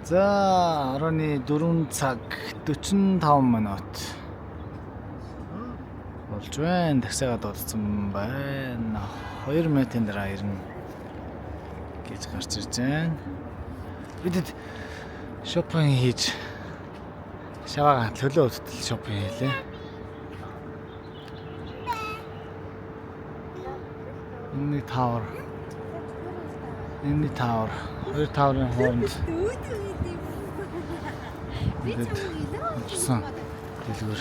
За 14 цаг 45 минут болж байна. Таксигаа дуудсан байна. 2 минутын дараа ирнэ гэж гарч ирж байна. Бидэд шопинг хийж шаваа төлөө хөтөл шопинг хийлээ. Энэ тавар. Хоёр таврын хооронд Сан дэлгүүр.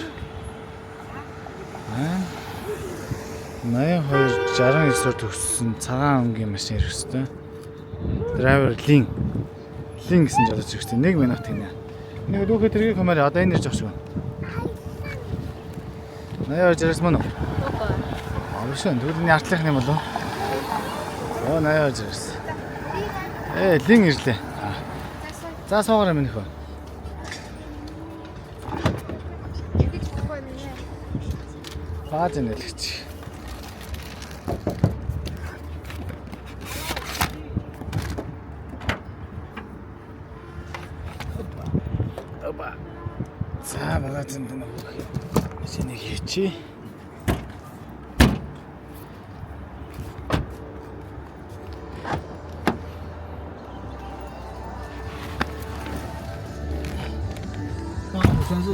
8269-оор төгссөн цагаан өнгийн машин ирэх хэвээр. Драйвер лин гэсэн жолооч ирэх хэвээр 1 минут гинэ. Нэг дүүхэ тэргийг хамаар одоо энэ ирж авах шүү. 82-аас мөн үү? Авшин дүүрний артлах юм болов? 82-аас. Лин ирлээ. За суугаар минь хөө. Бааж нэлгч. Оба. За багаж энэ нэг хийчи.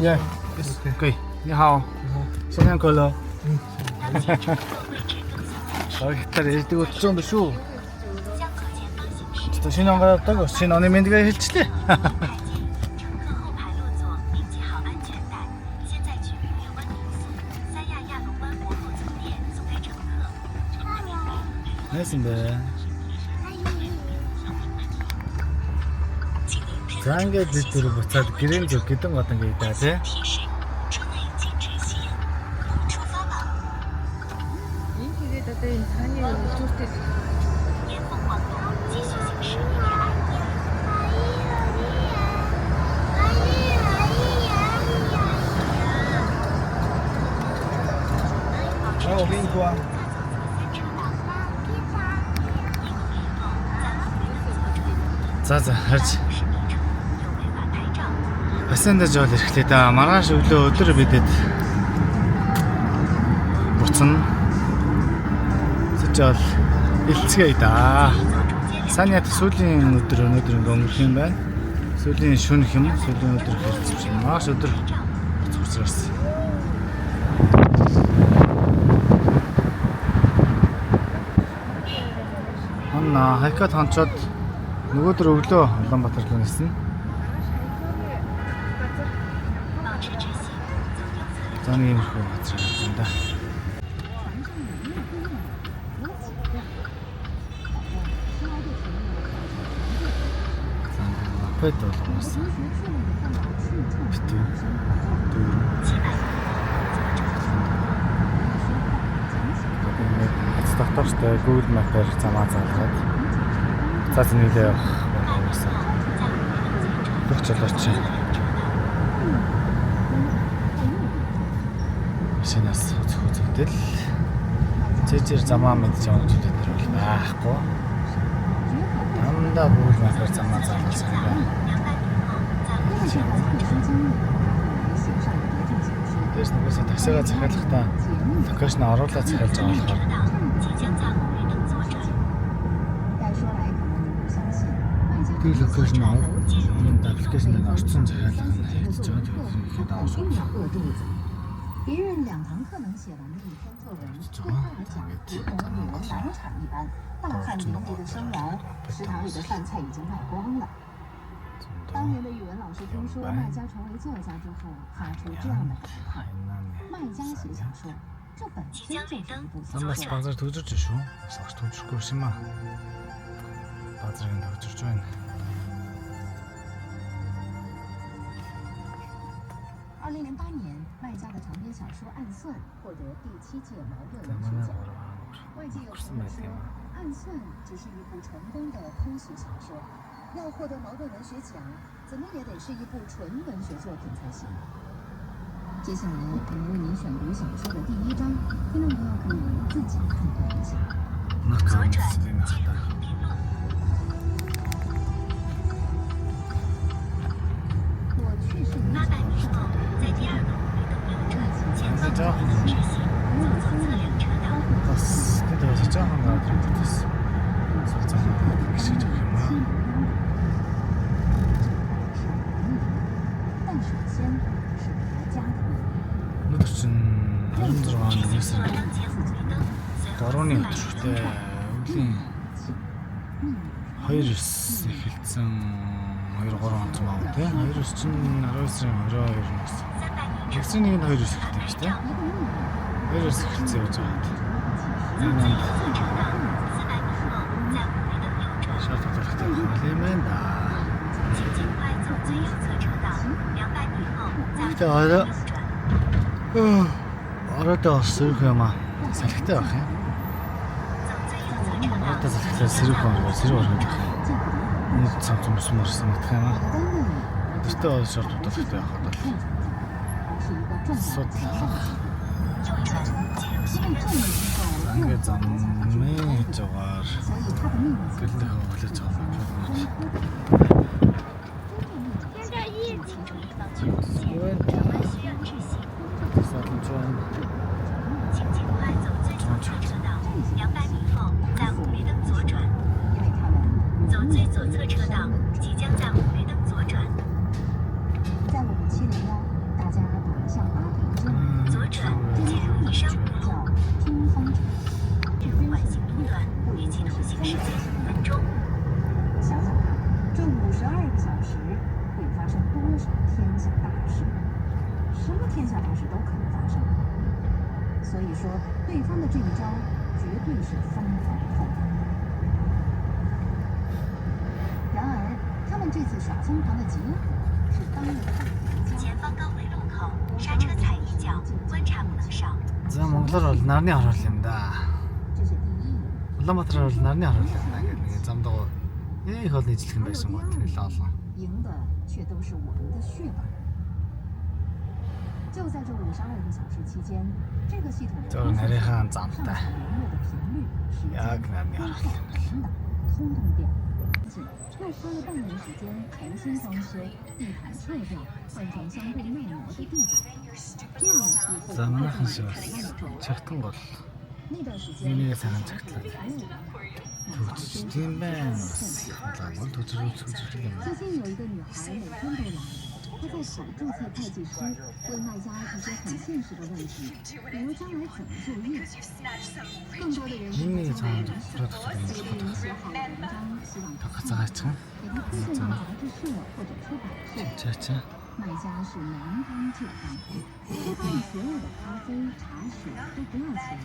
Yeah. Okay. 你好。新年快乐。Баярлалаа ирдэг болсон биш үү? Шинэ он гараад шинэ оны мэндгээ хэлчихлээ. Найсан бэ. Зангад дээр буцаад гэрэн зүг гэдэг гот ингээд даа тий. За харж басанда жол ирэхлээ да. Маргааш өглөө бидэд буцна. Жол илцгээе да. Сайн яд сүүлийн өнөөдөр өнгөрөх юм байна. Сүүлийн шөнөх юм. Сүүлийн өдөр хэлцэж байна. Маш өдөр буцаарсан. Анна хайкад ханчаад нөгөөдөр өглөө Улаанбаатар руу нисэн. За нэг юм хөө газар юм да. Бэт болоос. Битүү. Стартаптай Google Map-аар замаа залгаад за зэнийдээ болоосаа. Бүгчлооч. Шинээс үзэгдэл цэжэр замаа мэдж байгаа зүйлээр бол байхгүй. Дандаа Google Map-аар замаа залгуулсан юм байна. Тэс нэгээс таксигаа захиалахдаа локейшн оруулаад захиалж байгаа болохоор тэр локейшн энэ аппликейшнд орсон захиалга нь хийгдэж байгаа. Тэгэхээр даасан. 别人2堂课能写完的一篇作文，对他来讲如同女人难产一般，大汗淋漓的生完，食堂里的饭菜已经卖光了。当年的语文老师听说麦家成为作家之后，发出这样的感叹：麦家写小说，这本身就是一部小说。Базар төвжирч шүү. Сагч төвжихгүй юм аа. Базарын төвжирч байна. 2008年，麦家的长篇小说《暗算》获得第7届茅盾文学奖。外界有朋友说，《暗算》只是一部成功的通俗小说，要获得茅盾文学奖，怎么也得是一部纯文学作品才行。接下来，我们为您选读小说的第1章，听众朋友可以自己判断一下。作者 3-ны өдөр шүү дээ. Өвлийн 2-9 эхэлсэн 2-3 онц маа тий. 2-9 чинь 19-22-ноос. Тэгсэн нэг нь 2-9 эхэлдэг шүү дээ. 2-9 эхэлсэн явж байгаа. Энэ шалт толгойтой хэлмэн да. Тэ ороод сэрх юм аа. Салхитай байх юм. Одоо салхитай сэрх ороод сэрх ороод байх юм. Нэг цав цумс мөрсөн гэх юм аа. Тэртээ ол шалт толгойтой байх одоо. Судлах. Ингээд заммээ хийж байгаа. Гэлдэх хавлаж байгаа. За Монголоор бол нарны хороол юм да. Улаанбаатар бол нарны хороол юм да гэдэг нэг зам дагуу их олон ижлэх юм байсан гоо тэр л олон. 就在这52个小时期间，这个系统的 нарийнхан замтай. 频率时间 Яг нарны 非 хороол. 常平的通通电，又花了半年时间重新装修，地毯撤掉，换成相对耐磨的地板，这样以后 За 不会 манайхан 再 шиг 有 бас 同样的状况。 чагтан бол 那段时间， миний сайхан чагтлаа. 没有人买下 Төгсч 修 тийм 缮 байна. 甚至 Бол төгсөж юм. 最近有一个女孩每天都来，她在考注册会计师，问卖家一些很现实的问题，比如将来怎么就业。更多的人是她将来人选，有的人写好了文章，希望她看， Гацаач. 给她推荐到杂志社或者出版社。 Чача. 卖家是南方旧方，说他们所有的咖啡、茶水都不要钱。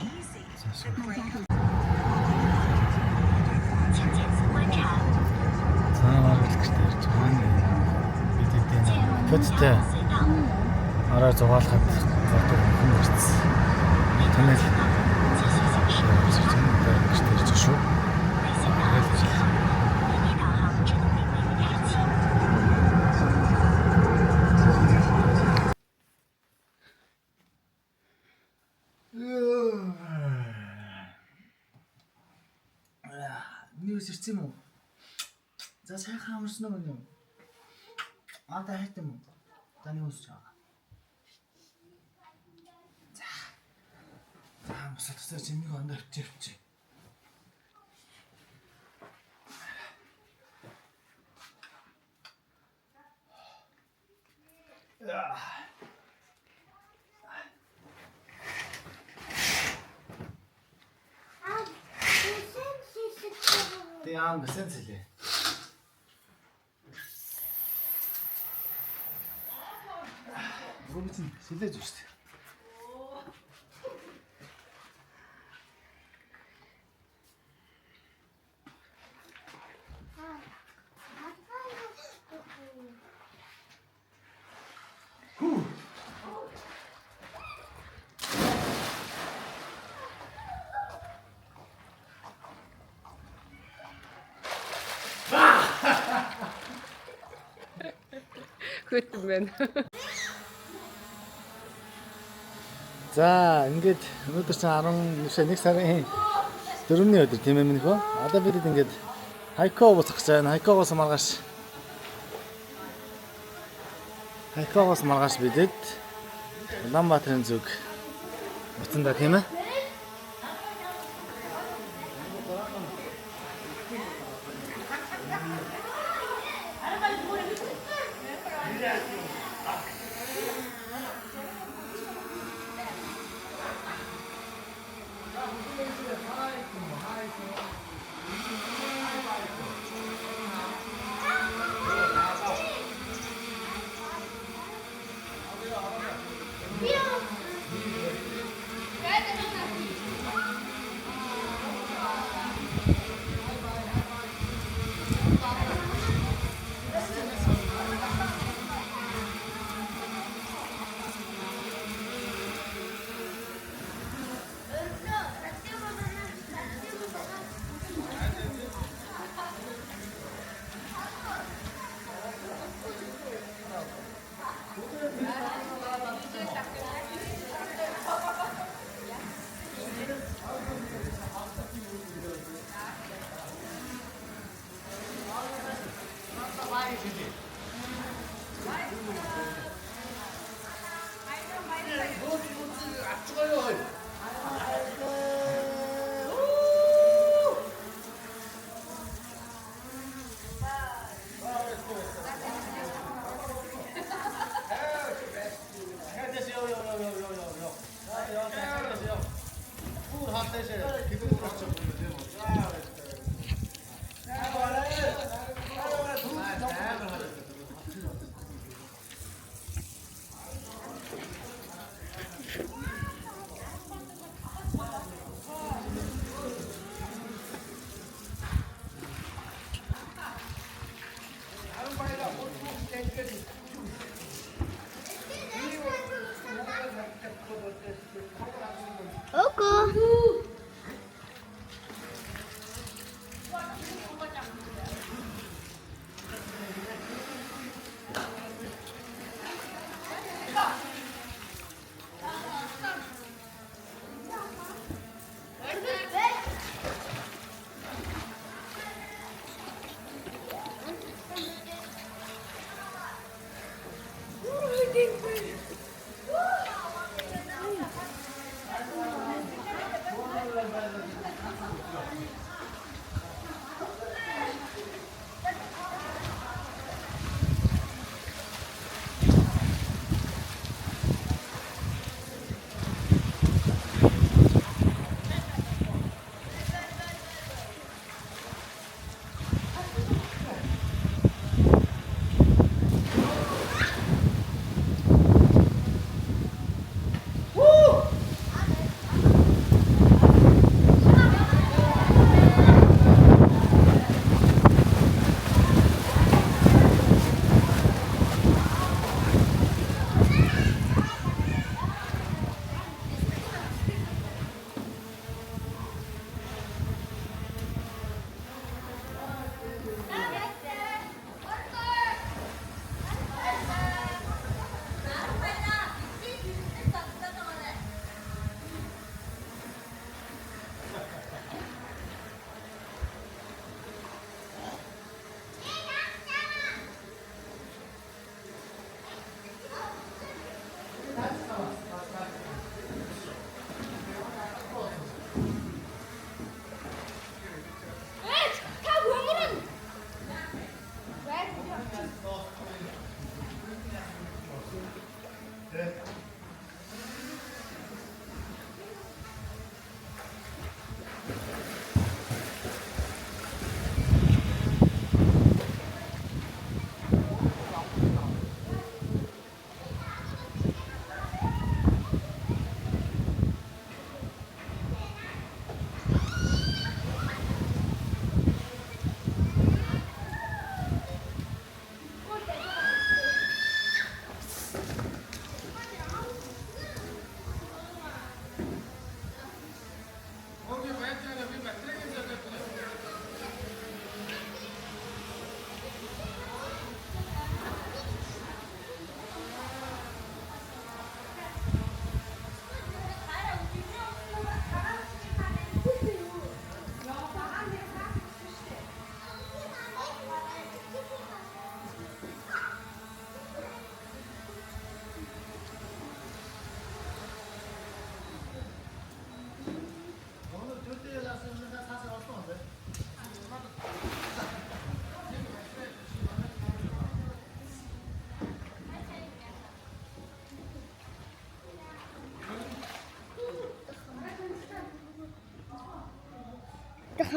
卖家对。 За маргалж ярьж байгаа. Бид энэ фототой араа зугаалахад гадаг хүн ирсэн. Тэнэл ярьж шүү. Ньюс ирсэн юм уу? За сайхан амарсан уу юм? Та хайт юм уу? Таны үсч байгаа. За амсалцаа чимийг ондоо хөвчээ. Яан бэсэн цэлээ. Гүн чинь сэлээж шүү дээ. Хөтөн байна. За ингээд өнөөдөр чинь 1 сарын 4-ний өдөр тийм ээ минь хөө. Одоо бид ингээд хайко босох гэж байна. Хайкогоос маргааш бидэд Улаанбаатарын зүг буцанда тийм ээ.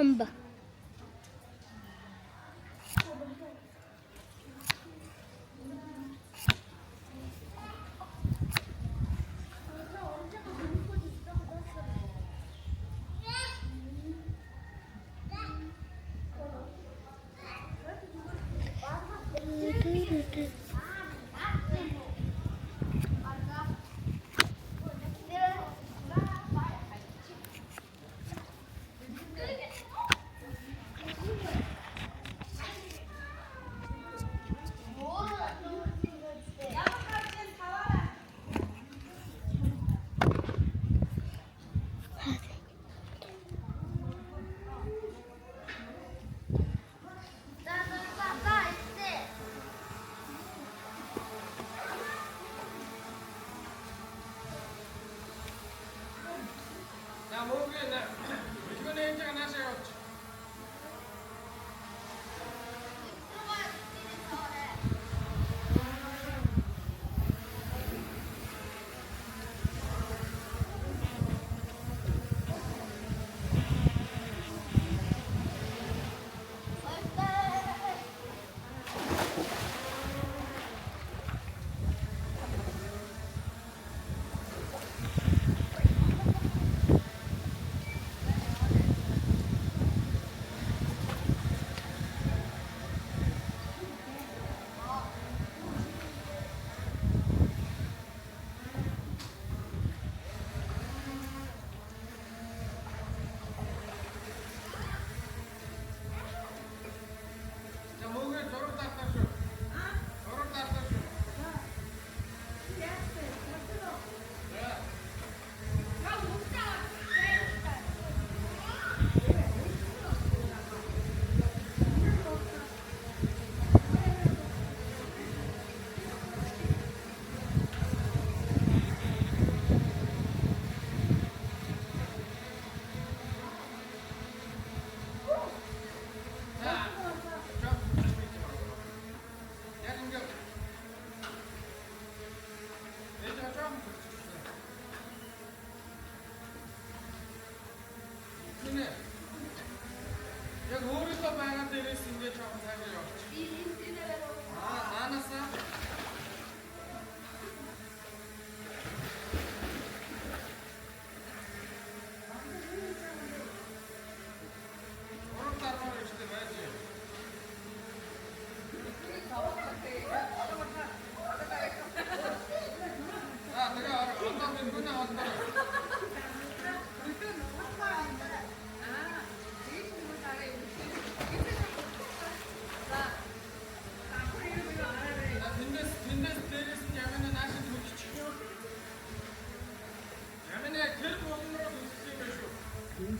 Hamba.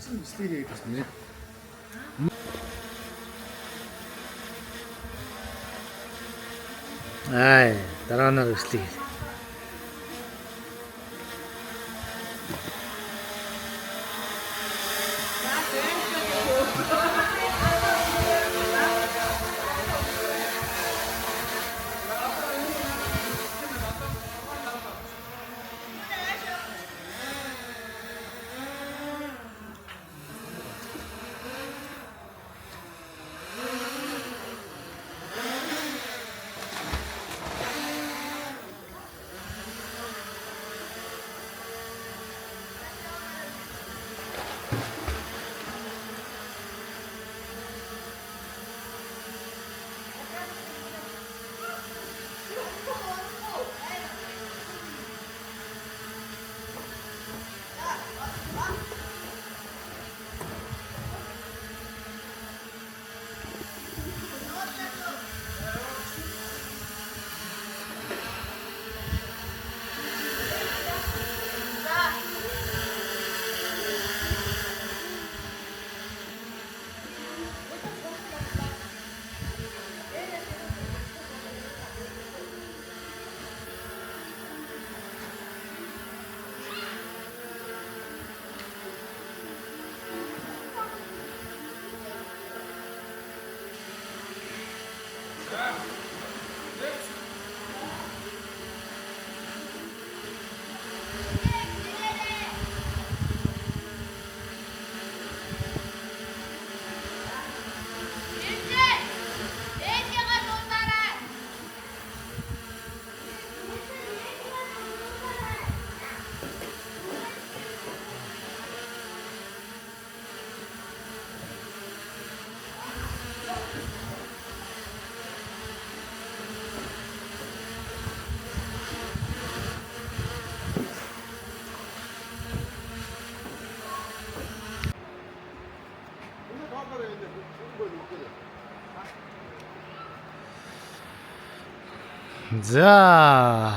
Слийг хийсэн. Ай, дараа нь слийг. За.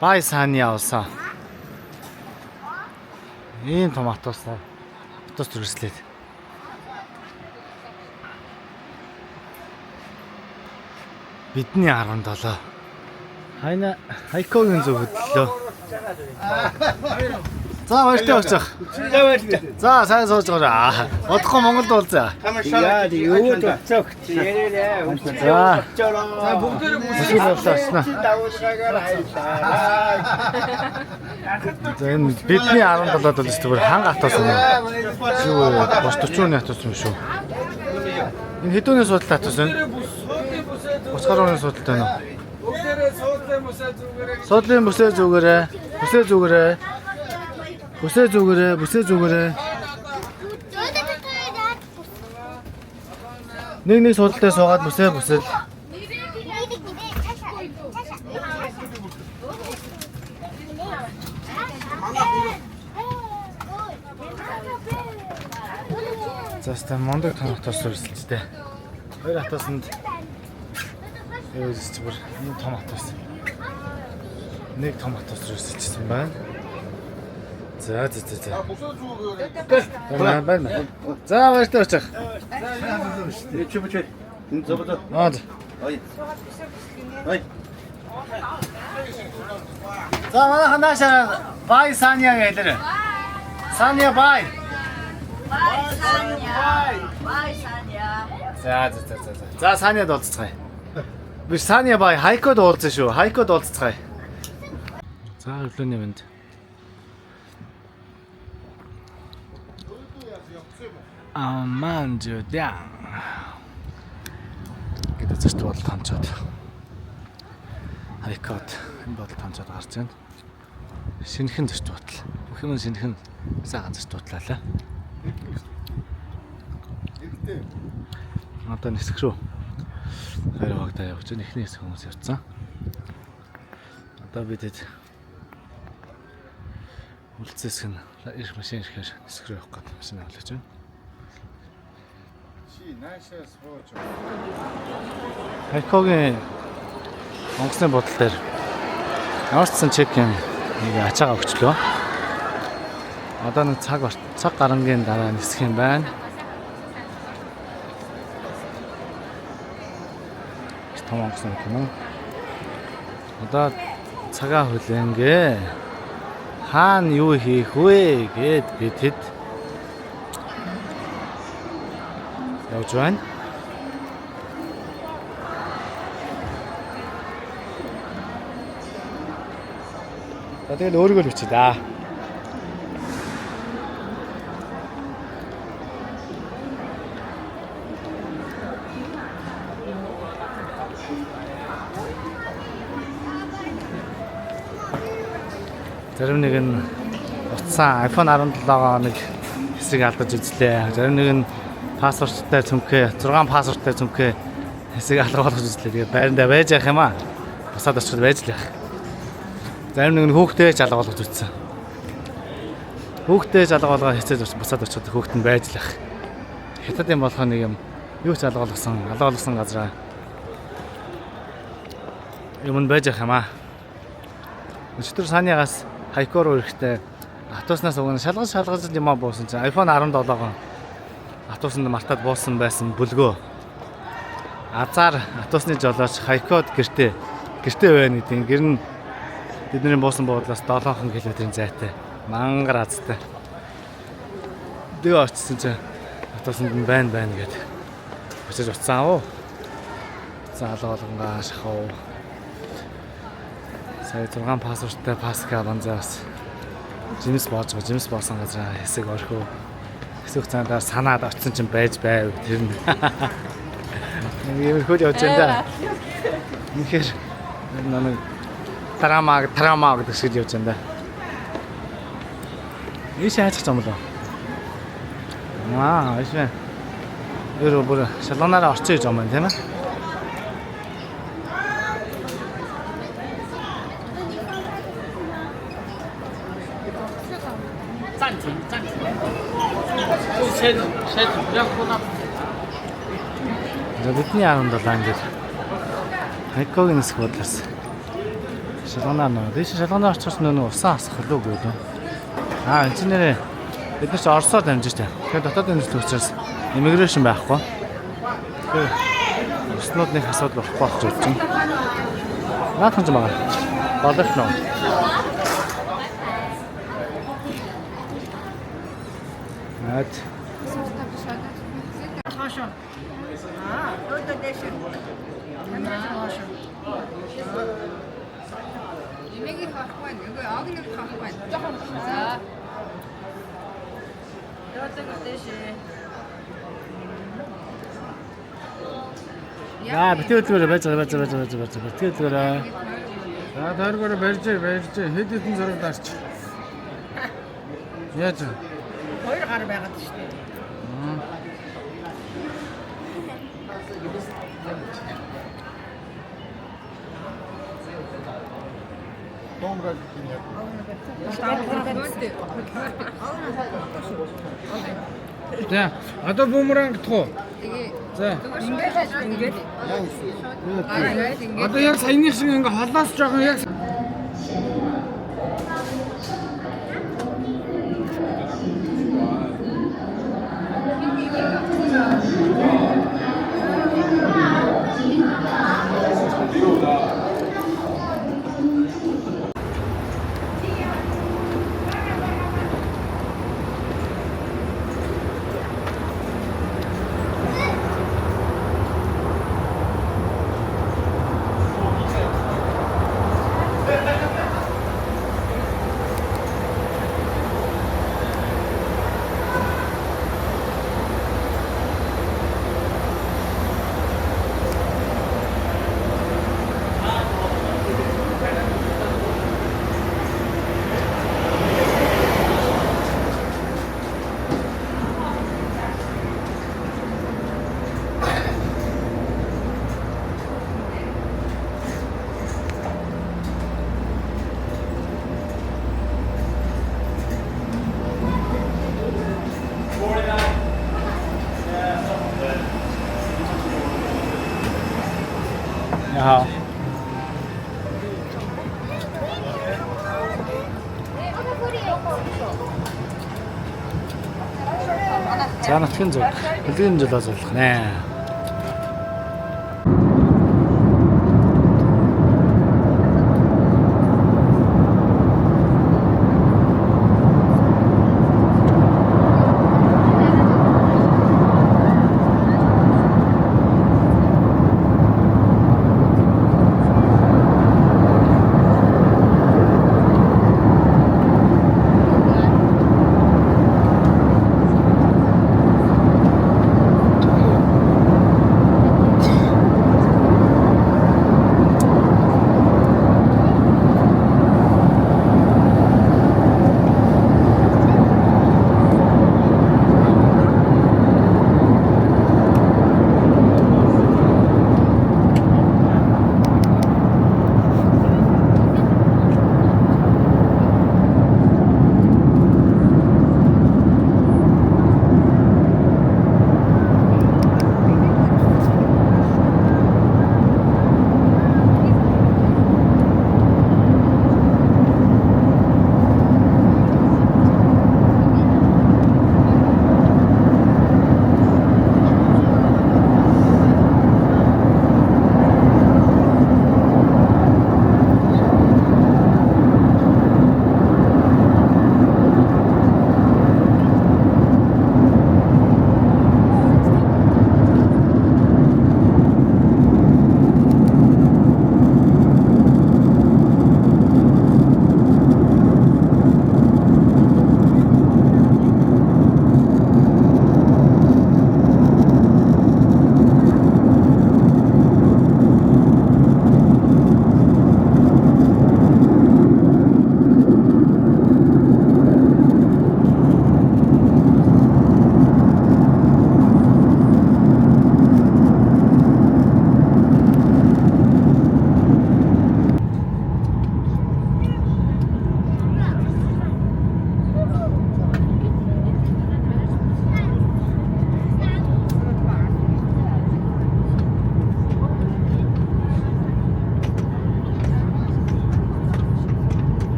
Бай сааны явсан. Ийм том автобусаар автобус төрөслээд. Бидний 17. Хайна Хайкогийн зөв хөдлөө. За баяртай очих. За баярлалаа. За сайн сууж байгаа. Одохгүй Монголд уулзаа. Яа юу төцөг. Ярээ. За. За бүгдээрээ Бүсгүй боллоо. дагуулгаагаар хайлаа. За энэ бидний 17-д бол зүгээр ханга автобус юм. Шүү бос 40-ны автобус юм шүү. Энэ хэдүүний судалтай автобус вэ? Усгарууны судалтай байна уу? Бүгдээрээ суудлын мөсөө зүгээрээ. Судлын бүсээ зүгээрээ. Бүсээ зүгээрээ. Бүсээ зүгээрээ. Бүсээ зүгээрээ. Нэг судалтай суугаад бүсээ бүсэл. За ста мондог том автобус төрсөн ч дээ. Хоёр автобусанд юу гэж бүр энэ том автобус. Нэг том автобус төрсөн байна. За. Байна. За баяртай очих. Чүбчээ. Зобото. Наад. Ой. Ой. За манай хандаашаа бай Саня гэлэр. Саня бай. За. За Саняд уулзцгаая. Би Саня бай Хайкод уулзсан шүү. Хайкод уулзцгаая. За өглөөний мэнд. Аманжудан. Гэдэг зөвхөн бодол ханчаад. Хайкод энэ бодол ханчаад гарч байна. Шинэхэн зөвхөн бодол. Бүх юм шинэхэн сайхан зөвхөн бодлаа. Одоо нисэх рүү. Хоёр багтаа явж байна. Эхний хэсэг хүмүүс явцсан. Одоо бид үлцэсэх нь их машин ирэхээр нисэх рүү явах гэдэг машин авлаж байна. Хайкогийн онгоцны бодол дээр ямар ч сан чек юм нэг ачаагаа өгчлөө. Одоо нэг цаг гарангийн дараа нисэх юм байна. Том онгоцны юм уу? Одоо цагаа хүлэнгээ. Хаана юу хийх вэ гэд бид хэд явж байна. Тэгээд өөрийгөө л бичээ да. Зарим нэг нь утсан iPhone 17-гоо нэг хэсэг алдаж үзлээ. Зарим нэг нь пассворттай цөмхөө 6 пассворттай цөмхөө хэсэг алгуулж үзлээ. Тэгээд байрандаа байж явах юм аа. Бусаад очиход байж л явах. Зарим нэг нь хүүхдээ жалгуулж үзсэн. Хүүхдээ жалгуулгаа хэцээж бусаад очиход хүүхд нь байж л явах. Хятад юм болох нэг юм юу ч алгуулсан газраа юм нь байж явах юм аа. Өчигдөр санийгаас хайко руу ирэхдээ автобуснаас уг нь шалгаж юм аа буусан чинь iPhone 17-гоо автобусанд мартаад буусан байсан бүлгөө. Азар автобусны жолооч хайкод гэртээ байна гэдэг. Гэр нь бидний буусан буудлаас 7 км-ийн зайтай. Мангар азтай. Тэгээ очсон чинь автобусанд нь байна гэдэг. Очиж утсан аа. Заалгуулгангаа шахав. Сая 6 пассворттай Паска банзаас жимс боосон газар хэсэг орхив. Хэсэг цаанаар санаад очсон чинь байж байв тэр нь. Нэг хөл явж байна да. Үнэхээр намайг тарамаа гэдэг шиг явж байна да. Ийш хайчих юм болоо. Ийш. Өөр шалганаараа орчих юм байна тийм ээ. Бидний 17 ангид хайкогийн хэсэг бодлоос шалганаар нөө. Дэше шалганаар очихс нөө усаа асах хөлөө гэлөө. Энэ ч нэрээ бид нар ч Оросоор дамжиж таа. Тэгэхээр дотоодын нөхцөл учраас иммиграшн байхгүй. Тэгэхээр уснуудных асуудал болохгүй байх гэж байна. Наахан ч байгаа. Болох нөө. Наад битүүл байж байгаа. За тойргоор барьж хэд хэдэн зураг дарч. Яаж вэ? 2 гар байгаад шүү дээ. За одоо бумеранг туу. За. Ингээд. Одоо яг саяных шиг ингээ холоос жоохон яг Ja. За нутгийн зүг. Хөдөлгөөний жолооз болох нэ.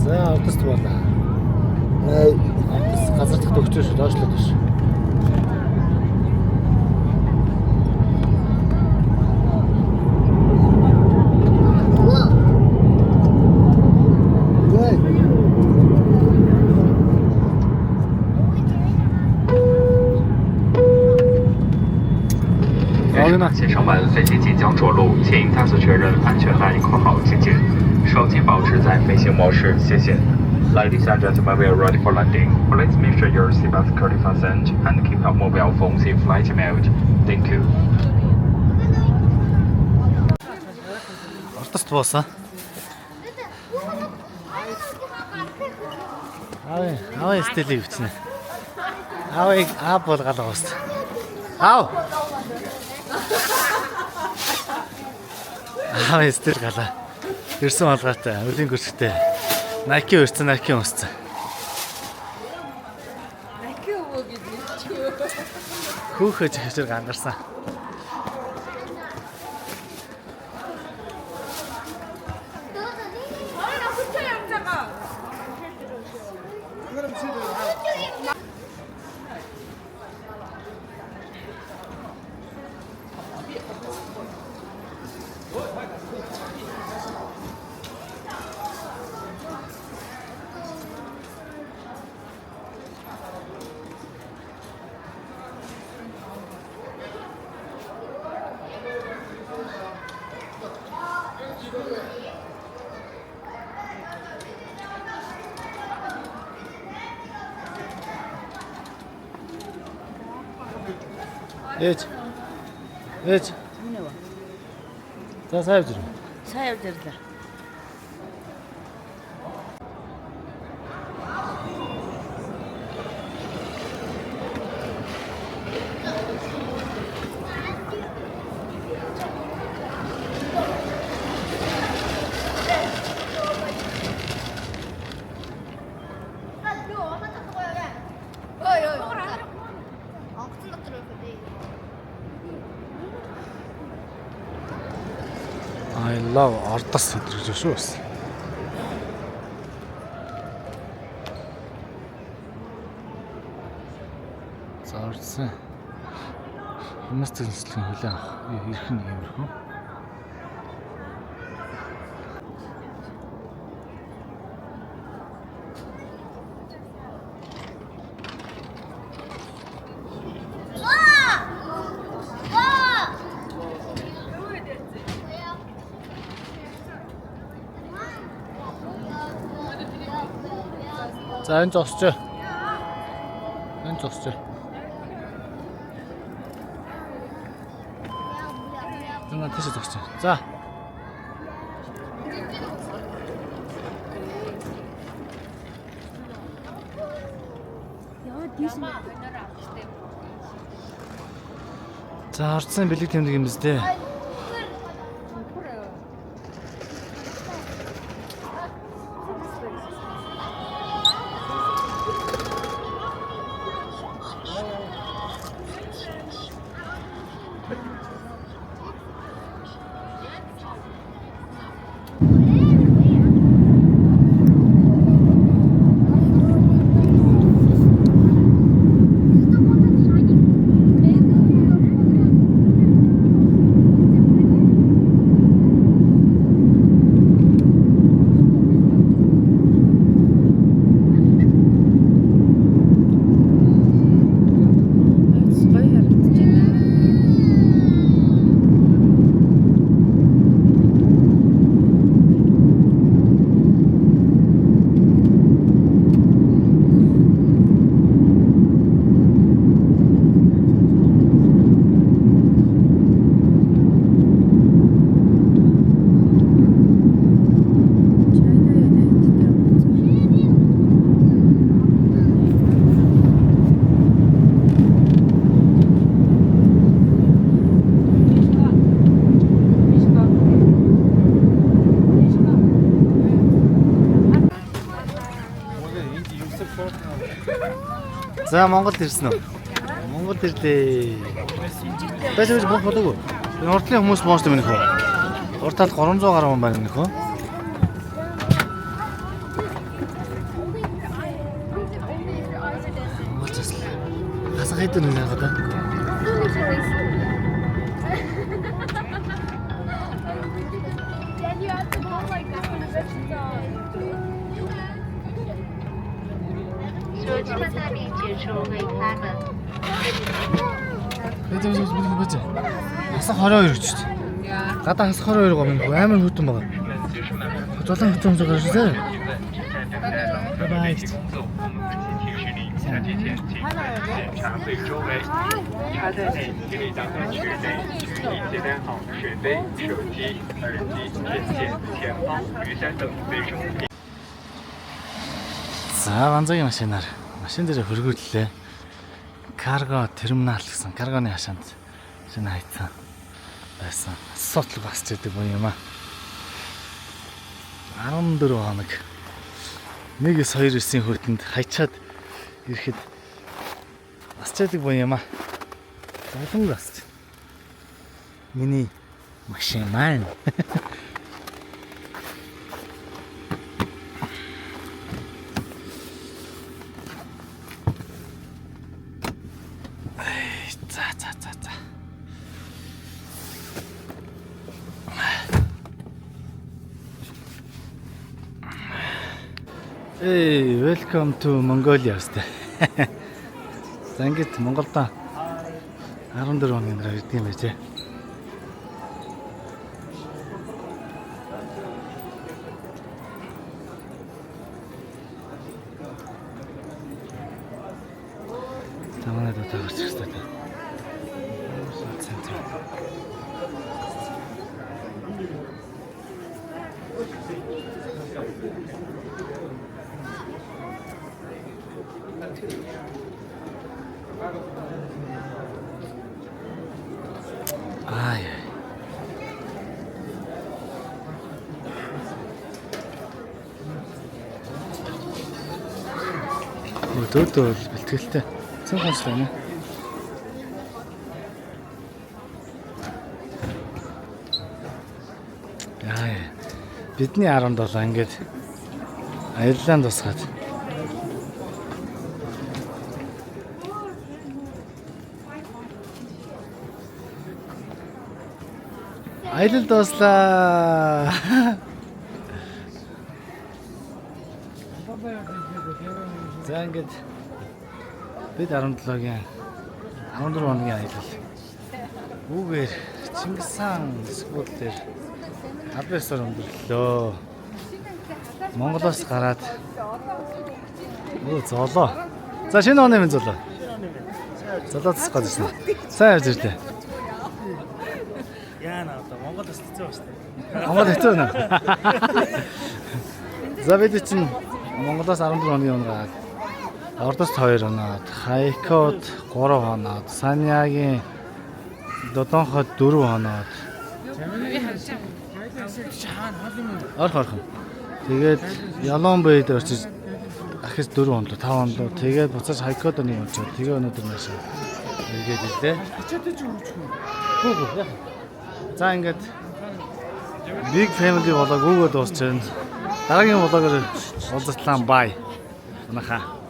За автобус болоо. Автобус газар дахь төгсөж доошлоод биш.先生们，飞机即将着陆，请再次确认安全带扣好系紧，手机保持在飞行模式，谢谢。Ladies and gentlemen, we are ready for landing. Please make sure your seatbelts securely fastened and keep your mobile phones in flight mode. Thank you. Ортост буусан. Аваа стилийг бичнэ. Аваа болгоод гост. Ав. Аваа стил гала. Ирсэн болгоотой, өлийн гүрчтэй. Nike өрцөн, Nike өмссөн. Nike өвөө гэдэг. Хүүхэж хэвчээр гангарсан. Ээж. За сайн явж байна. Сайн явж ирлээ. I love Ордос өдрөж шүү. За ордсон. Хүмүүс зөвлөсөн хүлээн авах. Ирэх нь иймэрхүү. За энэ зогсож. Энэ зогсож. Тэна тийш зогсож. За. За орцсон бэлэг тэмдэг юм зү. За Монголд ирсэн үү? Монголд ирлээ. Бачаач бох бодоогүй. Энэ урдлын хүмүүс бооштой минь хөө. Урд талд 300 гаруй хүн байна минь хөө. Хасах хэдэн нэг гадаа. Бэж. Хасах 22 гэж чинь. Гадаа хасах 22 гоо минь амар хөтөн байгаа. Золон хөтөн зогсож шүү. Бай. 下机前请检查杯周围，插在内请你打开水杯，并携带好水杯、手机、耳机、针线、钱包、雨伞等随身物品。 За ганцгийн машинаар машин дээр хөргүүллээ. Карго терминал гэсэн каргоны хашаанд шинэ хайцсан байсан. Асуудал басч байдаг юм аа. 14 хоног 1-9 хүртэнд хайчаад ирэхэд басч байдаг юм аа. Олон басч. Миний машин маань. Hey, welcome to Mongolia. За ингээд Монголдо 14 хоногийн дараа ирдэг юм байжээ. Таманад одоо гарч ирсэн та. Ай. Өөдөө бэлтгэлтэй. Цэн гонцлоо нэ. Яа. Бидний 17 ингээд аяллаа тусгаад. Аялал дуслаа. За ингээд бид 17-гийн 14 хоногийн аялал. Үүгээр Чингис хаан сүүлдээр албасаар өндөрлөө. Монголоос гараад золоо. За шинэ оны минь золоо. Золоо тасгах гэж байна. Сайн явж ирлээ. Яана одоо Монголоос хэцүү ба штэ. Монгол хэцүү нэ. За бид чинь Монголоос 14 хоногийн унгаад Ордост 2 хоноод, Хайкод 3 хоноод, Саньягийн Додонход 4 хоноод. Орхон. Тэгээд Ялонбэд очиж ахис 4 хоног, 5 хоног. Тэгээд буцаж Хайкод нэг очоод тэгээ өнөөдөр нааш иргээд ирлээ. За ингээд Big Family vlog өгөөд дуусчихна. Дараагийн vlog-оор уулзтлаа бай. Унаха.